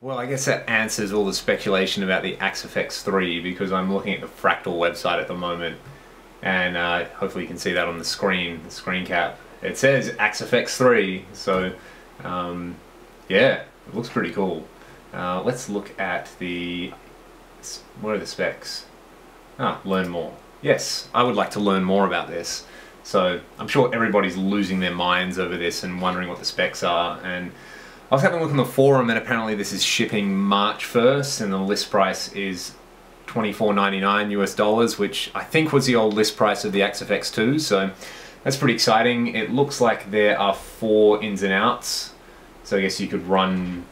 Well, I guess that answers all the speculation about the Axe-FX 3 because I'm looking at the Fractal website at the moment, and hopefully you can see that on the screen cap. It says Axe-FX 3, so yeah, it looks pretty cool. Let's look at what are the specs? Learn more. Yes, I would like to learn more about this. So I'm sure everybody's losing their minds over this and wondering what the specs are. And I was having a look on the forum, and apparently this is shipping March 1st, and the list price is $24.99 US, which I think was the old list price of the Axe-FX 2. So that's pretty exciting. It looks like there are 4 ins and outs. So I guess you could run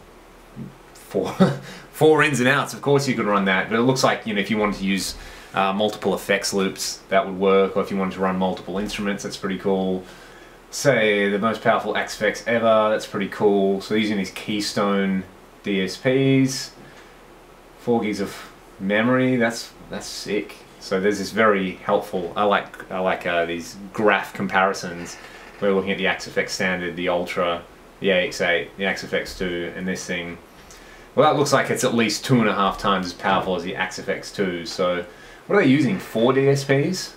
four ins and outs. Of course you could run that, but it looks like, you know, if you wanted to use multiple effects loops, that would work, or if you wanted to run multiple instruments, that's pretty cool. Say the most powerful Axe-FX ever, that's pretty cool. So using these Keystone DSPs, 4 gigs of memory, that's sick. So there's this very helpful, I like these graph comparisons. We're looking at the Axe-FX Standard, the Ultra, the AX8, the Axe-FX 2, and this thing. Well, that looks like it's at least 2.5 times as powerful as the Axe-FX 2. So what are they using? 4 DSPs?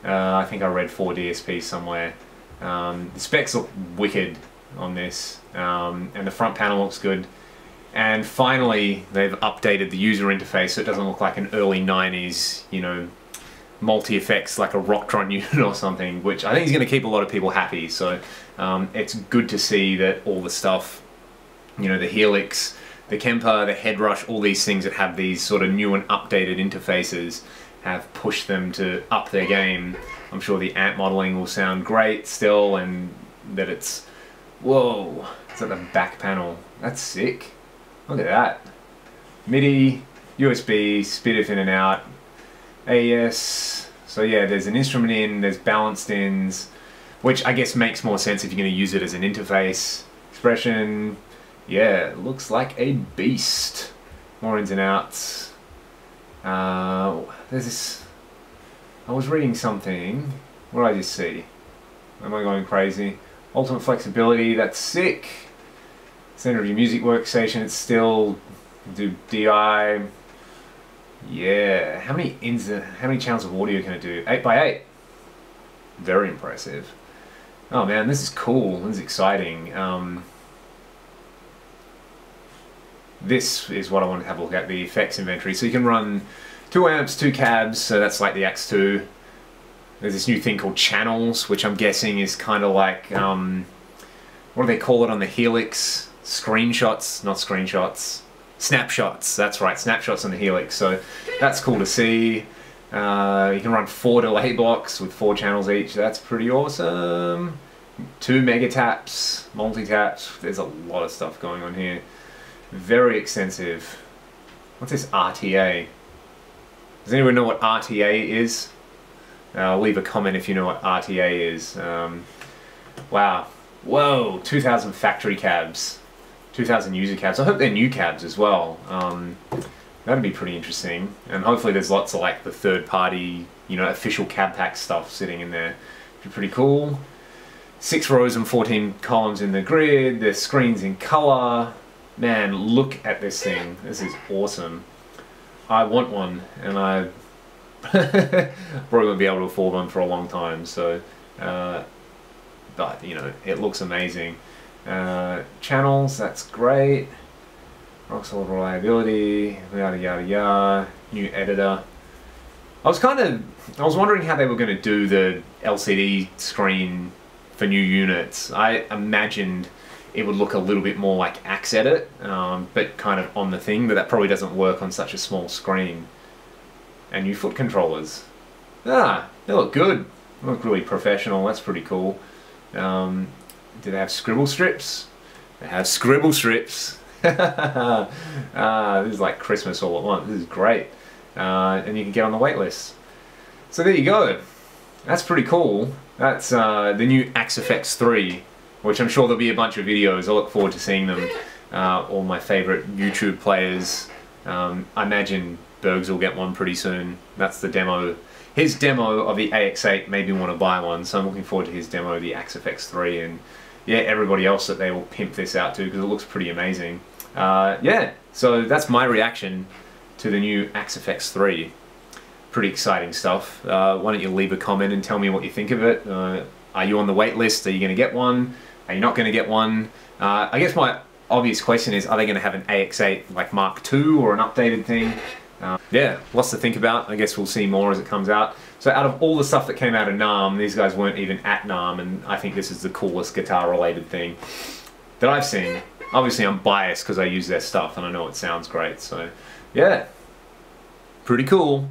I think I read 4 DSPs somewhere. The specs look wicked on this, and the front panel looks good. And finally, they've updated the user interface so it doesn't look like an early 90s, you know, multi-effects like a Rocktron unit or something, which I think is going to keep a lot of people happy. So it's good to see that all the stuff, you know, the Helix, the Kemper, the Headrush, all these things that have these sort of new and updated interfaces have pushed them to up their game. I'm sure the amp modeling will sound great still, and that it's, whoa, it's at the back panel. That's sick. Look at that. MIDI, USB, SPDIF in and out, AES. So yeah, there's an instrument in, there's balanced ins, which I guess makes more sense if you're going to use it as an interface. Expression, yeah, it looks like a beast. More ins and outs. There's this, I was reading something, what did I just see? Am I going crazy? Ultimate flexibility, that's sick. Center of your music workstation, it's still do DI. Yeah, how many channels of audio can it do? 8x8. Very impressive. Oh man, this is cool. This is exciting. This is what I want to have a look at, the effects inventory. So you can run 2 amps, 2 cabs, so that's like the Axe 2. There's this new thing called channels, which I'm guessing is kind of like, what do they call it on the Helix? Screenshots, not screenshots. Snapshots, that's right, snapshots on the Helix. So that's cool to see. You can run 4 delay blocks with 4 channels each. That's pretty awesome. 2 mega taps, multi-taps. There's a lot of stuff going on here. Very extensive. What's this RTA? Does anyone know what RTA is? Leave a comment if you know what RTA is. Wow. Whoa, 2,000 factory cabs. 2,000 user cabs. I hope they're new cabs as well. That'd be pretty interesting. And hopefully there's lots of like the third-party, you know, official cab pack stuff sitting in there. Be pretty cool. 6 rows and 14 columns in the grid. There's screens in color. Man, look at this thing. This is awesome. I want one, and I probably won't be able to afford one for a long time. So, but you know, it looks amazing. Channels, that's great. Rock solid reliability, yada yada yada. New editor. I was wondering how they were going to do the LCD screen for new units. I imagined it would look a little bit more like Axe Edit, but kind of on the thing, but that probably doesn't work on such a small screen. And new foot controllers. They look good. They look really professional, that's pretty cool. Do they have scribble strips? They have scribble strips. This is like Christmas all at once. This is great. And you can get on the wait list. So there you go. That's pretty cool. That's the new Axe-FX 3, which I'm sure there'll be a bunch of videos. I look forward to seeing them. All my favorite YouTube players. I imagine Bergs will get one pretty soon. That's the demo. His demo of the AX8 made me want to buy one, so I'm looking forward to his demo of the Axe-FX 3, and yeah, everybody else that they will pimp this out to, because it looks pretty amazing. Yeah, so that's my reaction to the new Axe FX 3. Pretty exciting stuff. Why don't you leave a comment and tell me what you think of it. Are you on the wait list? Are you going to get one? Are you not going to get one? I guess my obvious question is, are they going to have an AX8 like Mark II or an updated thing? Yeah, lots to think about. I guess we'll see more as it comes out. So out of all the stuff that came out of NAMM, these guys weren't even at NAMM, and I think this is the coolest guitar-related thing that I've seen. Obviously I'm biased because I use their stuff and I know it sounds great, so yeah, pretty cool.